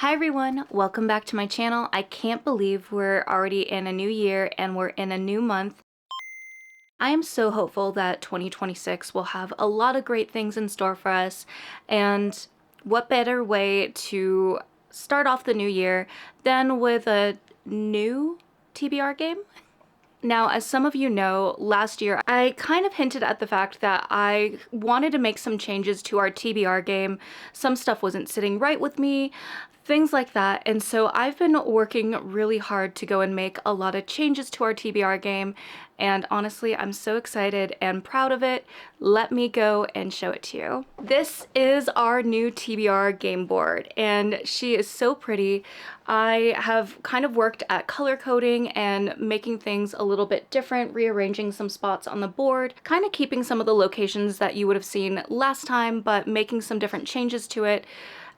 Hi everyone, welcome back to my channel. I can't believe we're already in a new year and we're in a new month. I am so hopeful that 2026 will have a lot of great things in store for us, and what better way to start off the new year than with a new TBR game? Now, as some of you know, last year I kind of hinted at the fact that I wanted to make some changes to our TBR game. Some stuff wasn't sitting right with me, things like that. And so I've been working really hard to go and make a lot of changes to our TBR game. And honestly, I'm so excited and proud of it. Let me go and show it to you. This is our new TBR game board, and she is so pretty. I have kind of worked at color coding and making things a little bit different, rearranging some spots on the board, kind of keeping some of the locations that you would have seen last time, but making some different changes to it.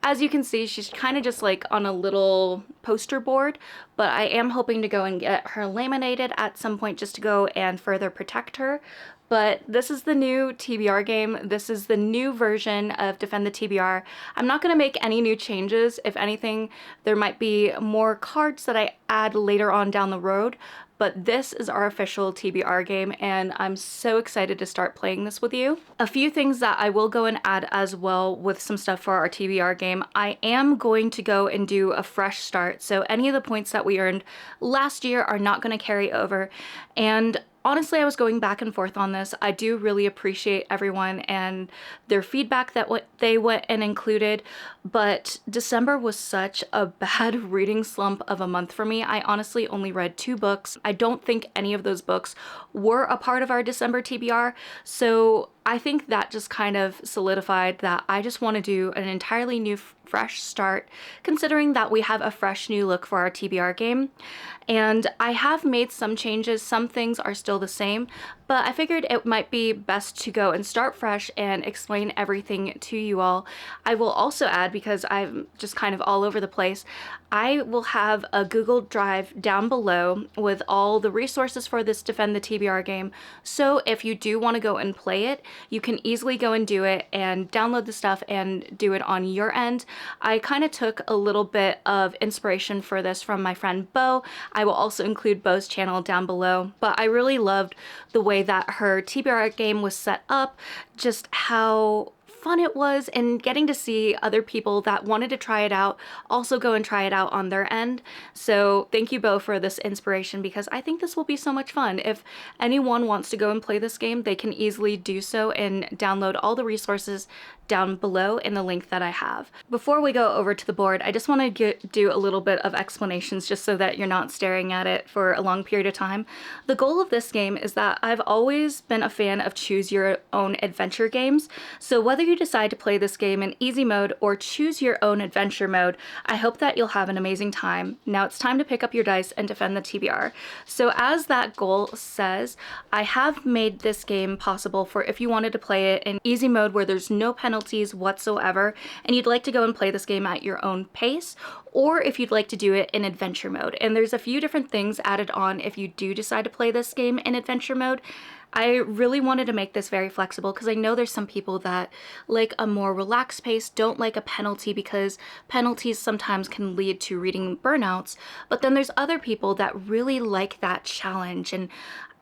As you can see, she's kind of just like on a little poster board, but I am hoping to go and get her laminated at some point just to go and further protect her. But this is the new TBR game. This is the new version of Defend the TBR. I'm not going to make any new changes. If anything, there might be more cards that I add later on down the road. But this is our official TBR game, and I'm so excited to start playing this with you. A few things that I will go and add as well with some stuff for our TBR game. I am going to go and do a fresh start, so any of the points that we earned last year are not going to carry over. And honestly, I was going back and forth on this. I do really appreciate everyone and their feedback that what they went and included, but December was such a bad reading slump of a month for me. I honestly only read 2 books. I don't think any of those books were a part of our December TBR, so I think that just kind of solidified that I just want to do an entirely new fresh start, considering that we have a fresh new look for our TBR game. And I have made some changes. Some things are still the same, but I figured it might be best to go and start fresh and explain everything to you all. I will also add, because I'm just kind of all over the place, I will have a Google Drive down below with all the resources for this Defend the TBR game. So if you do want to go and play it, you can easily go and do it and download the stuff and do it on your end. I kind of took a little bit of inspiration for this from my friend Bo. I will also include Bo's channel down below, but I really loved the way that her TBR game was set up, just how fun it was, and getting to see other people that wanted to try it out also go and try it out on their end. So thank you, Bo, for this inspiration, because I think this will be so much fun. If anyone wants to go and play this game, they can easily do so and download all the resources down below in the link that I have. Before we go over to the board, I just want to do a little bit of explanations just so that you're not staring at it for a long period of time. The goal of this game is that I've always been a fan of choose your own adventure games. So whether you decide to play this game in easy mode or choose your own adventure mode, I hope that you'll have an amazing time. Now it's time to pick up your dice and defend the TBR. So as that goal says, I have made this game possible for if you wanted to play it in easy mode where there's no penalties whatsoever and you'd like to go and play this game at your own pace, or if you'd like to do it in adventure mode. And there's a few different things added on if you do decide to play this game in adventure mode. I really wanted to make this very flexible because I know there's some people that like a more relaxed pace, don't like a penalty because penalties sometimes can lead to reading burnouts, but then there's other people that really like that challenge and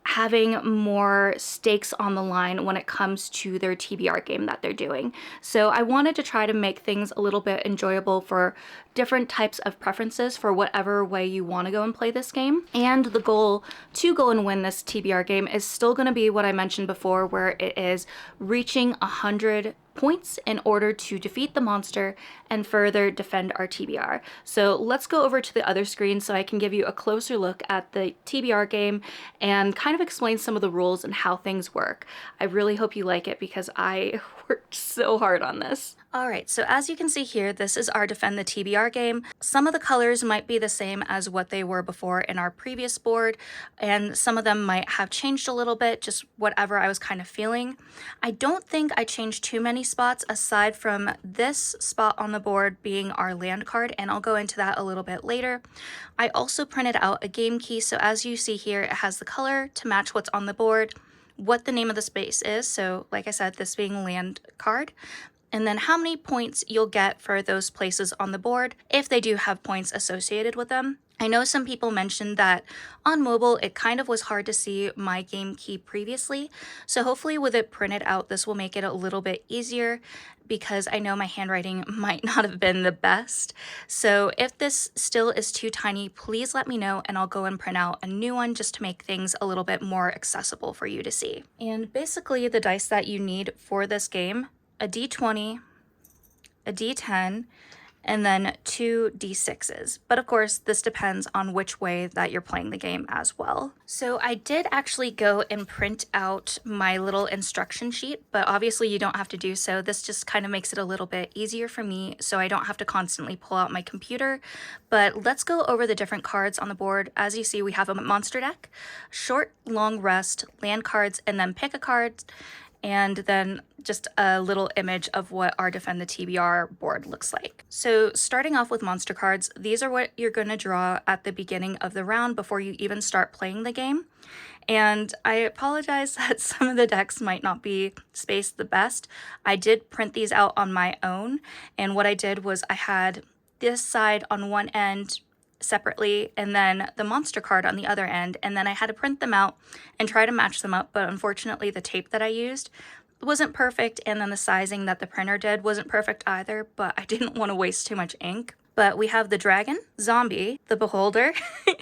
having more stakes on the line when it comes to their TBR game that they're doing. So I wanted to try to make things a little bit enjoyable for different types of preferences for whatever way you want to go and play this game. And the goal to go and win this TBR game is still going to be what I mentioned before, where it is reaching 100 points in order to defeat the monster and further defend our TBR. So let's go over to the other screen so I can give you a closer look at the TBR game and kind of explain some of the rules and how things work. I really hope you like it because I worked so hard on this. Alright, so as you can see here, this is our Defend the TBR game. Some of the colors might be the same as what they were before in our previous board, and some of them might have changed a little bit, just whatever I was kind of feeling. I don't think I changed too many spots aside from this spot on the board being our land card, and I'll go into that a little bit later. I also printed out a game key, so as you see here, it has the color to match what's on the board, what the name of the space is, so like I said, this being land card, and then how many points you'll get for those places on the board if they do have points associated with them. I know some people mentioned that on mobile it kind of was hard to see my game key previously, so hopefully with it printed out this will make it a little bit easier, because I know my handwriting might not have been the best. So if this still is too tiny, please let me know and I'll go and print out a new one just to make things a little bit more accessible for you to see. And basically the dice that you need for this game: a D20, a D10, and then 2 D6s. But of course, this depends on which way that you're playing the game as well. So I did actually go and print out my little instruction sheet, but obviously you don't have to do so. This just kind of makes it a little bit easier for me, so I don't have to constantly pull out my computer. But let's go over the different cards on the board. As you see, we have a monster deck, short, long rest, land cards, and then pick a card, and then just a little image of what our Defend the TBR board looks like. So starting off with monster cards, these are what you're going to draw at the beginning of the round before you even start playing the game. And I apologize that some of the decks might not be spaced the best. I did print these out on my own, and what I did was I had this side on one end separately and then the monster card on the other end, and then I had to print them out and try to match them up, but unfortunately the tape that I used wasn't perfect, and then the sizing that the printer did wasn't perfect either, but I didn't want to waste too much ink. But we have the dragon, zombie, the beholder,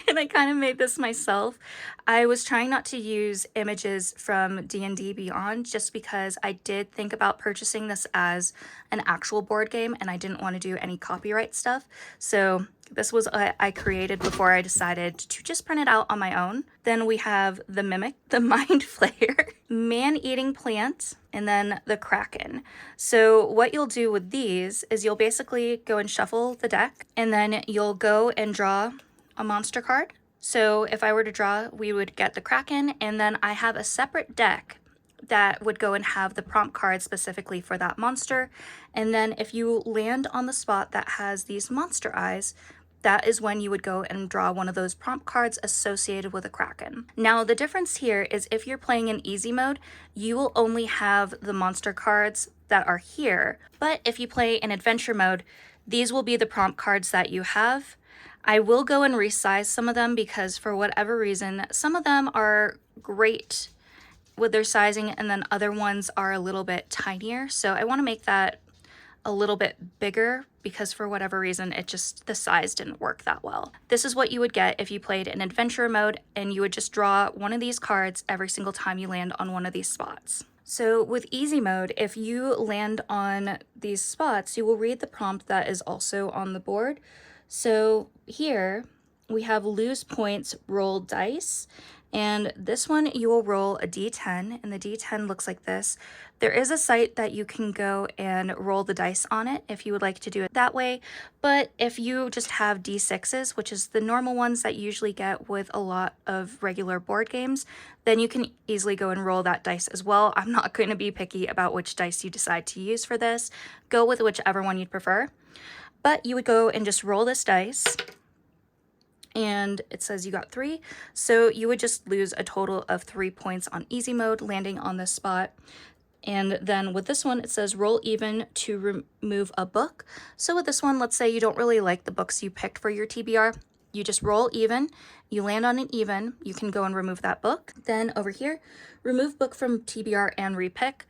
and I kind of made this myself. I was trying not to use images from D&D Beyond just because I did think about purchasing this as an actual board game and I didn't want to do any copyright stuff. So this was what I created before I decided to just print it out on my own. Then we have the mimic, the mind flayer, man-eating plant, and then the kraken. So what you'll do with these is you'll basically go and shuffle the deck, and then you'll go and draw a monster card. So if I were to draw, we would get the kraken, and then I have a separate deck that would go and have the prompt card specifically for that monster. And then if you land on the spot that has these monster eyes, that is when you would go and draw one of those prompt cards associated with a kraken. Now, the difference here is if you're playing in easy mode, you will only have the monster cards that are here. But if you play in adventure mode, these will be the prompt cards that you have. I will go and resize some of them because for whatever reason, some of them are great with their sizing and then other ones are a little bit tinier. So I want to make that a little bit bigger because for whatever reason the size didn't work that well. This is what you would get if you played in adventure mode, and you would just draw one of these cards every single time you land on one of these spots. So with easy mode, if you land on these spots, you will read the prompt that is also on the board. So here we have lose points, roll dice. And this one you will roll a D10, and the D10 looks like this. There is a site that you can go and roll the dice on it if you would like to do it that way. But if you just have D6s, which is the normal ones that you usually get with a lot of regular board games, then you can easily go and roll that dice as well. I'm not going to be picky about which dice you decide to use for this. Go with whichever one you'd prefer. But you would go and just roll this dice, and it says you got 3, so you would just lose a total of 3 points on easy mode landing on this spot. And then with this one it says roll even to remove a book. So with this one, let's say you don't really like the books you picked for your TBR, you just roll even, you land on an even, you can go and remove that book. Then over here, remove book from TBR and repick.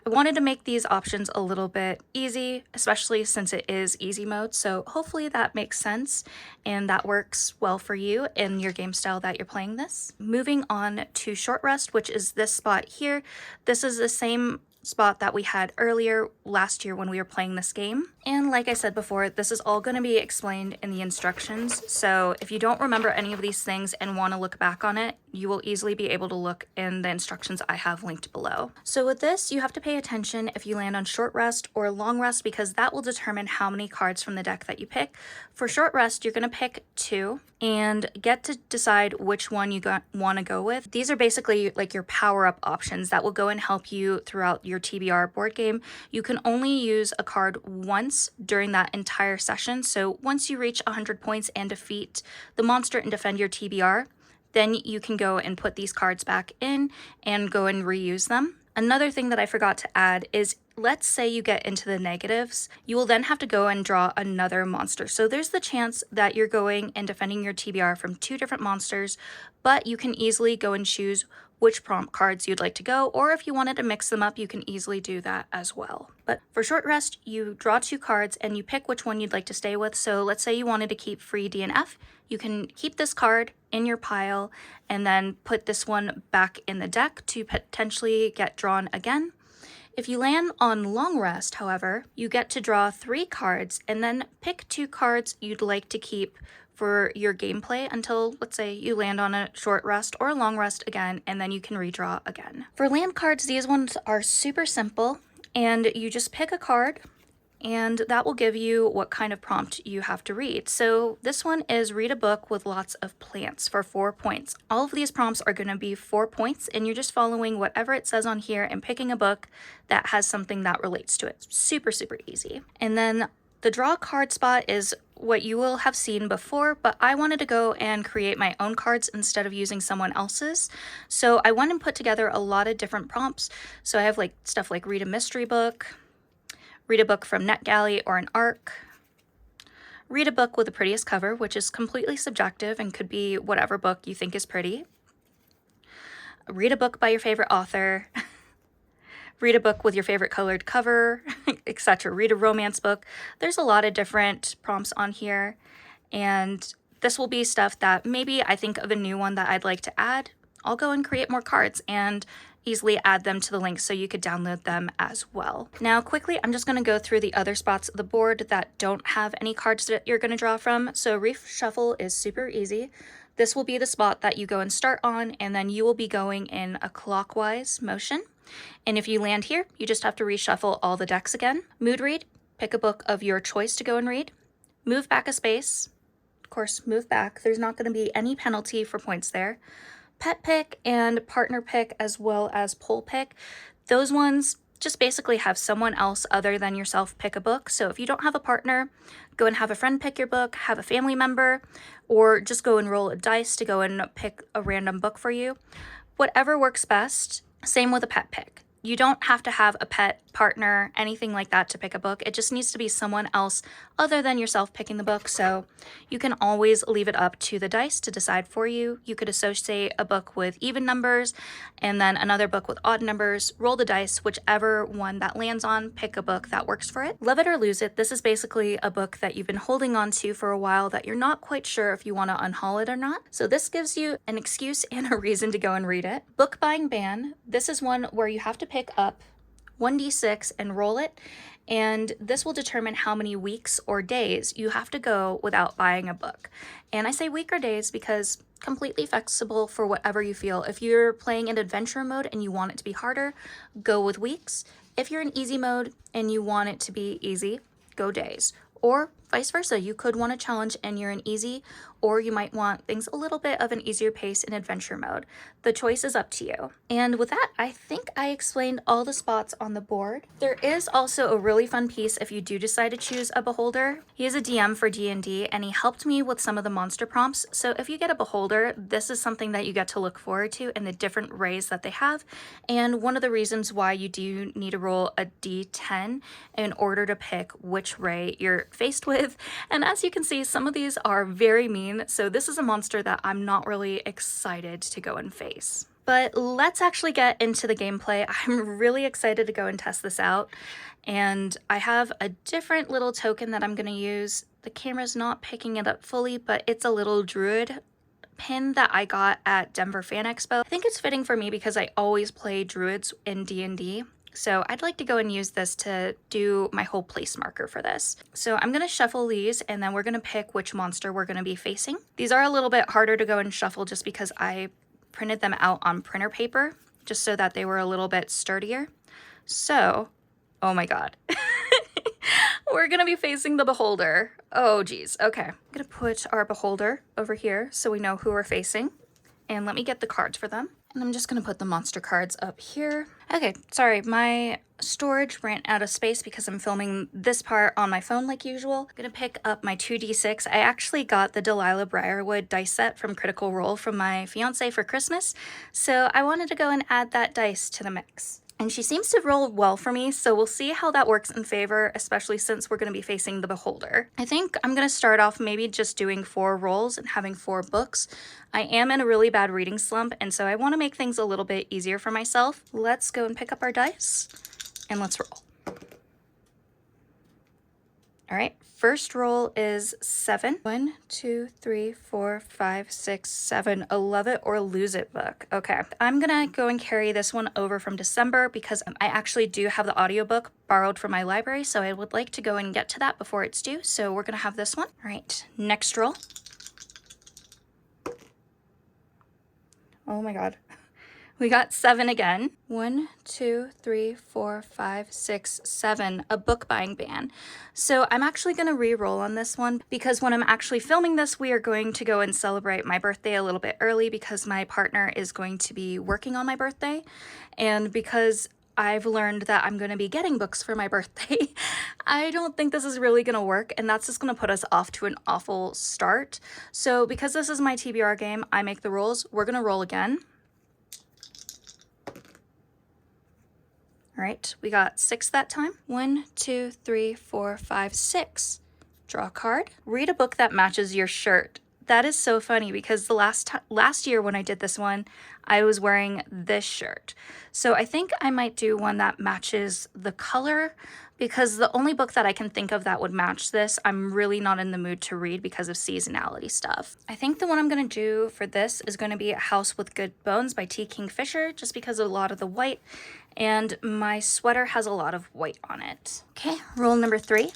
I wanted to make these options a little bit easy, especially since it is easy mode, so hopefully that makes sense and that works well for you in your game style that you're playing this. Moving on to short rest, which is this spot here. This is the same spot that we had earlier last year when we were playing this game. And like I said before, this is all going to be explained in the instructions, so if you don't remember any of these things and want to look back on it, you will easily be able to look in the instructions I have linked below. So with this, you have to pay attention if you land on short rest or long rest, because that will determine how many cards from the deck that you pick. For short rest, you're going to pick 2 and get to decide which one you want to go with. These are basically like your power-up options that will go and help you throughout your TBR board game. You can only use a card once during that entire session, so once you reach 100 points and defeat the monster and defend your TBR, then you can go and put these cards back in and go and reuse them. Another thing that I forgot to add is let's say you get into the negatives, you will then have to go and draw another monster. So there's the chance that you're going and defending your TBR from 2 different monsters, but you can easily go and choose which prompt cards you'd like to go, or if you wanted to mix them up, you can easily do that as well. But for short rest, you draw 2 cards and you pick which one you'd like to stay with. So let's say you wanted to keep free D and F. You can keep this card in your pile and then put this one back in the deck to potentially get drawn again. If you land on long rest, however, you get to draw 3 cards and then pick 2 cards you'd like to keep for your gameplay until, let's say, you land on a short rest or a long rest again, and then you can redraw again. For land cards, these ones are super simple, and you just pick a card, and that will give you what kind of prompt you have to read. So this one is read a book with lots of plants for 4 points. All of these prompts are going to be 4 points, and you're just following whatever it says on here and picking a book that has something that relates to it. Super, super easy. And then the draw card spot is what you will have seen before, but I wanted to go and create my own cards instead of using someone else's. So I went and put together a lot of different prompts. So I have like stuff like read a mystery book, read a book from NetGalley or an ARC, read a book with the prettiest cover, which is completely subjective and could be whatever book you think is pretty, read a book by your favorite author, read a book with your favorite colored cover, etc. Read a romance book. There's a lot of different prompts on here, and this will be stuff that maybe I think of a new one that I'd like to add. I'll go and create more cards and easily add them to the link so you could download them as well. Now quickly, I'm just going to go through the other spots of the board that don't have any cards that you're going to draw from. So reshuffle is super easy. This will be the spot that you go and start on, and then you will be going in a clockwise motion. And if you land here, you just have to reshuffle all the decks again. Mood read, pick a book of your choice to go and read. Move back a space. Of course, move back. There's not going to be any penalty for points there. Pet pick and partner pick as well as poll pick. Those ones just basically have someone else other than yourself pick a book. So if you don't have a partner, go and have a friend pick your book, have a family member, or just go and roll a dice to go and pick a random book for you. Whatever works best. Same with a pet pick. You don't have to have a pet, partner, anything like that to pick a book. It just needs to be someone else other than yourself picking the book. So you can always leave it up to the dice to decide for you. You could associate a book with even numbers and then another book with odd numbers. Roll the dice, whichever one that lands on, pick a book that works for it. Love it or lose it. This is basically a book that you've been holding on to for a while that you're not quite sure if you want to unhaul it or not. So this gives you an excuse and a reason to go and read it. Book buying ban. This is one where you have to pick up 1d6 and roll it, and this will determine how many weeks or days you have to go without buying a book. And I say week or days because completely flexible for whatever you feel. If you're playing in adventure mode and you want it to be harder, go with weeks. If you're in easy mode and you want it to be easy, go days. Or vice versa, you could want a challenge and you're in easy, or you might want things a little bit of an easier pace in adventure mode. The choice is up to you. And with that, I think I explained all the spots on the board. There is also a really fun piece if you do decide to choose a beholder. He is a DM for D&D and he helped me with some of the monster prompts. So if you get a beholder, this is something that you get to look forward to in the different rays that they have. And one of the reasons why you do need to roll a D10 in order to pick which ray you're faced with. And as you can see, some of these are very mean. So this is a monster that I'm not really excited to go and face. But let's actually get into the gameplay. I'm really excited to go and test this out. And I have a different little token that I'm going to use. The camera's not picking it up fully, but it's a little druid pin that I got at Denver Fan Expo. I think it's fitting for me because I always play druids in D&D. So I'd like to go and use this to do my whole place marker for this. So I'm going to shuffle these and then we're going to pick which monster we're going to be facing. These are a little bit harder to go and shuffle just because I printed them out on printer paper just so that they were a little bit sturdier. So, oh my god. We're going to be facing the beholder. Oh geez. Okay. I'm going to put our beholder over here so we know who we're facing. And let me get the cards for them. And I'm just going to put the monster cards up here. Okay, sorry, my storage ran out of space because I'm filming this part on my phone like usual. I'm going to pick up my 2d6. I actually got the Delilah Briarwood dice set from Critical Role from my fiance for Christmas. So I wanted to go and add that dice to the mix. And she seems to roll well for me, so we'll see how that works in favor, especially since we're going to be facing the Beholder. I think I'm going to start off maybe just doing 4 rolls and having 4 books. I am in a really bad reading slump, and so I want to make things a little bit easier for myself. Let's go and pick up our dice, and let's roll. All right, first roll is 7. 1, 2, 3, 4, 5, 6, 7. A love it or lose it book. Okay, I'm gonna go and carry this one over from December because I actually do have the audiobook borrowed from my library, so I would like to go and get to that before it's due. So we're gonna have this one. All right, next roll. Oh my God. We got 7 again. 1, 2, 3, 4, 5, 6, 7. A book buying ban. So I'm actually going to re-roll on this one because when I'm actually filming this, we are going to go and celebrate my birthday a little bit early because my partner is going to be working on my birthday. And because I've learned that I'm going to be getting books for my birthday, I don't think this is really going to work, and that's just going to put us off to an awful start. So because this is my TBR game, I make the rules. We're going to roll again. All right, we got 6 that time. 1, 2, 3, 4, 5, 6. Draw a card. Read a book that matches your shirt. That is so funny because the last year when I did this one, I was wearing this shirt. So I think I might do one that matches the color because the only book that I can think of that would match this, I'm really not in the mood to read because of seasonality stuff. I think the one I'm going to do for this is going to be A House with Good Bones by T. Kingfisher, just because of a lot of the white, and my sweater has a lot of white on it. Okay, roll number 3.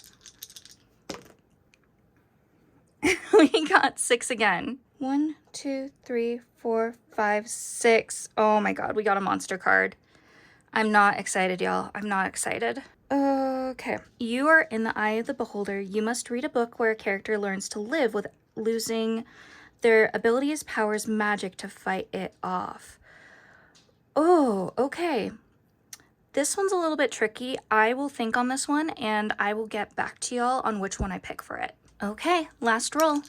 We got 6 again. 1, 2, 3, 4, 5, 6. Oh my God, we got a monster card. I'm not excited, y'all. I'm not excited. Okay. You are in the eye of the beholder. You must read a book where a character learns to live with losing their abilities, powers, magic to fight it off. Oh, okay. This one's a little bit tricky. I will think on this one and I will get back to y'all on which one I pick for it. Okay, last roll.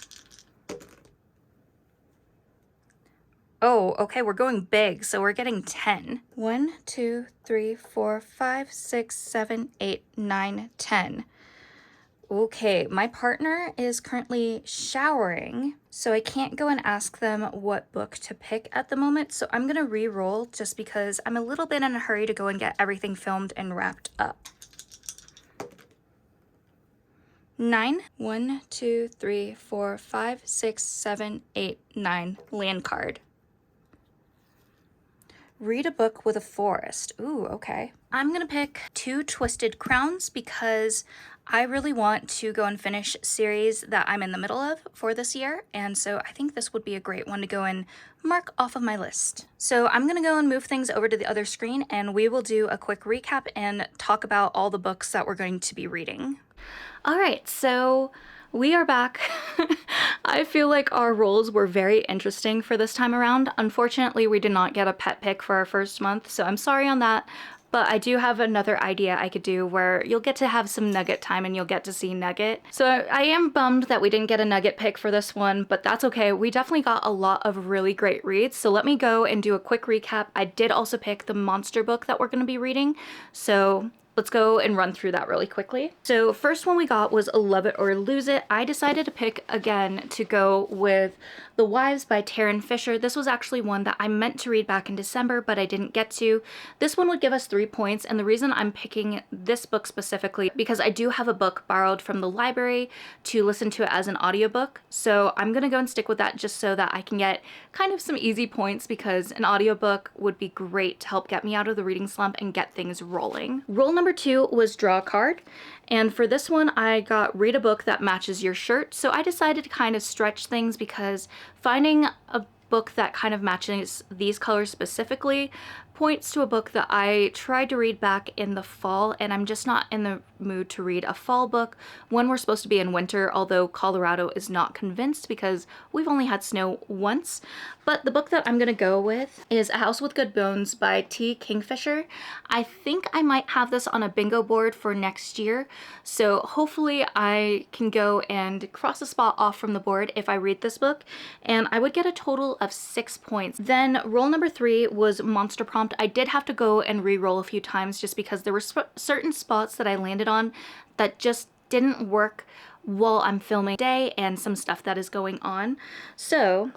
Oh, okay, we're going big, so we're getting 10. 1, 2, 3, 4, 5, 6, 7, 8, 9, 10. Okay, my partner is currently showering, so I can't go and ask them what book to pick at the moment, so I'm gonna re-roll just because I'm a little bit in a hurry to go and get everything filmed and wrapped up. 9. 1, 2, 3, 4, 5, 6, 7, 8, 9. Land card. Read a book with a forest. Ooh, okay. I'm gonna pick 2 Twisted Crowns because I really want to go and finish series that I'm in the middle of for this year, and so I think this would be a great one to go and mark off of my list. So I'm gonna go and move things over to the other screen and we will do a quick recap and talk about all the books that we're going to be reading. All right, so we are back. I feel like our rolls were very interesting for this time around. Unfortunately, we did not get a pet pick for our first month, so I'm sorry on that. But I do have another idea I could do where you'll get to have some Nugget time and you'll get to see Nugget. So I am bummed that we didn't get a Nugget pick for this one, but that's okay. We definitely got a lot of really great reads. So let me go and do a quick recap. I did also pick the monster book that we're going to be reading. So let's go and run through that really quickly. So first one we got was A Love It or Lose It. I decided to pick again to go with The Wives by Taryn Fisher. This was actually one that I meant to read back in December, but I didn't get to. This one would give us 3 points, and the reason I'm picking this book specifically because I do have a book borrowed from the library to listen to it as an audiobook. So I'm gonna go and stick with that just so that I can get kind of some easy points because an audiobook would be great to help get me out of the reading slump and get things rolling. Roll number 2 was draw a card, and for this one I got read a book that matches your shirt. So I decided to kind of stretch things because finding a book that kind of matches these colors specifically points to a book that I tried to read back in the fall, and I'm just not in the mood to read a fall book when we're supposed to be in winter, although Colorado is not convinced because we've only had snow once. But the book that I'm gonna go with is A House with Good Bones by T. Kingfisher. I think I might have this on a bingo board for next year, so hopefully I can go and cross a spot off from the board if I read this book, and I would get a total of 6 points. Then roll number 3 was Monster Prom prompt, I did have to go and re-roll a few times just because there were certain spots that I landed on that just didn't work while I'm filming today and some stuff that is going on. So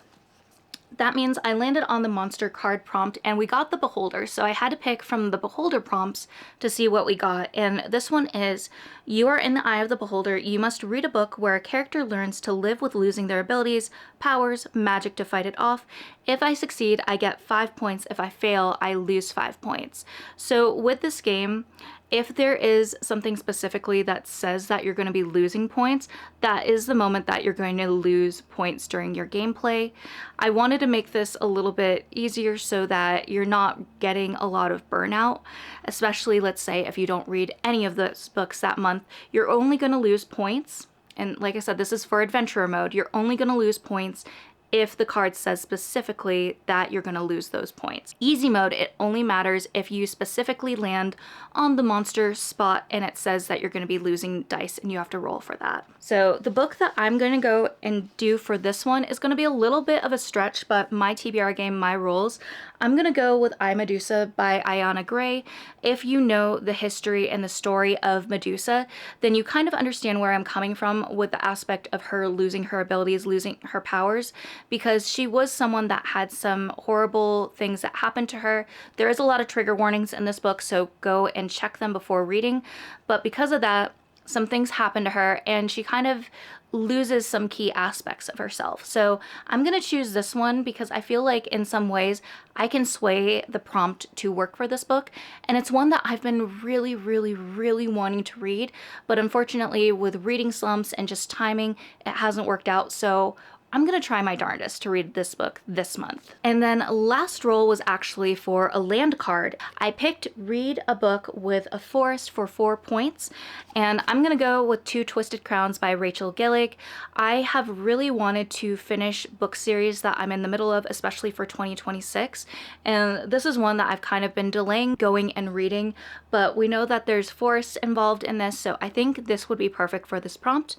that means I landed on the monster card prompt and we got the beholder. So I had to pick from the beholder prompts to see what we got. And this one is, you are in the eye of the beholder. You must read a book where a character learns to live with losing their abilities, powers, magic to fight it off. If I succeed, I get 5 points. If I fail, I lose 5 points. So with this game, if there is something specifically that says that you're going to be losing points, that is the moment that you're going to lose points during your gameplay. I wanted to make this a little bit easier so that you're not getting a lot of burnout, especially let's say if you don't read any of those books that month, you're only going to lose points. And like I said, this is for adventurer mode. You're only going to lose points if the card says specifically that you're going to lose those points. Easy mode, it only matters if you specifically land on the monster spot and it says that you're going to be losing dice and you have to roll for that. So the book that I'm going to go and do for this one is going to be a little bit of a stretch, but my TBR game, my rules, I'm going to go with I, Medusa by Ayanna Gray. If you know the history and the story of Medusa, then you kind of understand where I'm coming from with the aspect of her losing her abilities, losing her powers, because she was someone that had some horrible things that happened to her. There is a lot of trigger warnings in this book, so go and check them before reading. But because of that, some things happen to her and she kind of loses some key aspects of herself. So I'm going to choose this one because I feel like in some ways I can sway the prompt to work for this book. And it's one that I've been really, really, really wanting to read. But unfortunately with reading slumps and just timing, it hasn't worked out. So I'm going to try my darndest to read this book this month. And then last roll was actually for a land card. I picked read a book with a forest for 4 points, and I'm going to go with Two Twisted Crowns by Rachel Gillig. I have really wanted to finish book series that I'm in the middle of, especially for 2026, and this is one that I've kind of been delaying going and reading, but we know that there's forests involved in this, so I think this would be perfect for this prompt.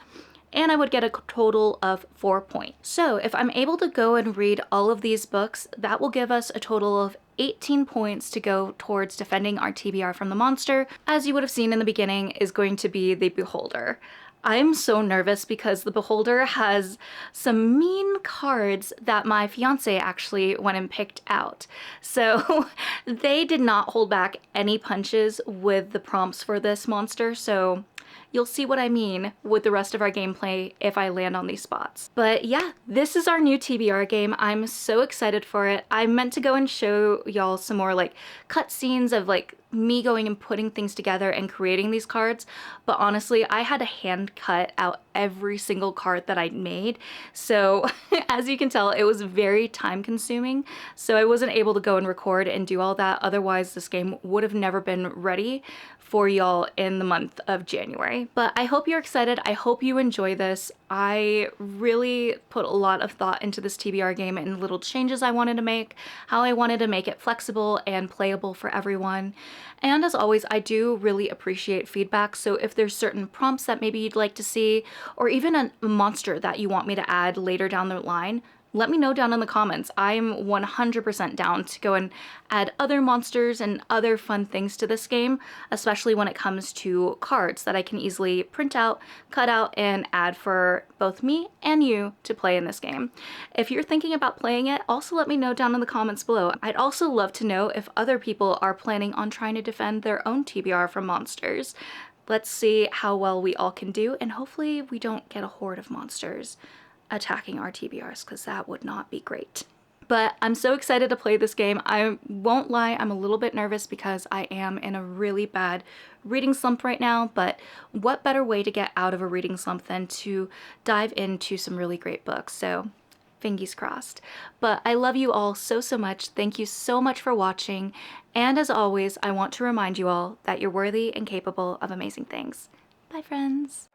And I would get a total of 4 points. So if I'm able to go and read all of these books, that will give us a total of 18 points to go towards defending our TBR from the monster. As you would have seen in the beginning, is going to be the Beholder. I'm so nervous because the Beholder has some mean cards that my fiance actually went and picked out. So they did not hold back any punches with the prompts for this monster, so you'll see what I mean with the rest of our gameplay if I land on these spots. But yeah, this is our new TBR game. I'm so excited for it. I meant to go and show y'all some more like cutscenes of like me going and putting things together and creating these cards, but honestly I had to hand cut out every single card that I made, so as you can tell it was very time consuming, so I wasn't able to go and record and do all that. Otherwise this game would have never been ready for y'all in the month of January. But I hope you're excited. I hope you enjoy this. I really put a lot of thought into this TBR game and little changes I wanted to make, how I wanted to make it flexible and playable for everyone. And as always, I do really appreciate feedback, so if there's certain prompts that maybe you'd like to see, or even a monster that you want me to add later down the line, let me know down in the comments. I'm 100% down to go and add other monsters and other fun things to this game, especially when it comes to cards that I can easily print out, cut out, and add for both me and you to play in this game. If you're thinking about playing it, also let me know down in the comments below. I'd also love to know if other people are planning on trying to defend their own TBR from monsters. Let's see how well we all can do, and hopefully we don't get a horde of monsters attacking our TBRs, because that would not be great. But I'm so excited to play this game. I won't lie, I'm a little bit nervous because I am in a really bad reading slump right now, but what better way to get out of a reading slump than to dive into some really great books, so fingers crossed. But I love you all so, so much. Thank you so much for watching, and as always, I want to remind you all that you're worthy and capable of amazing things. Bye, friends.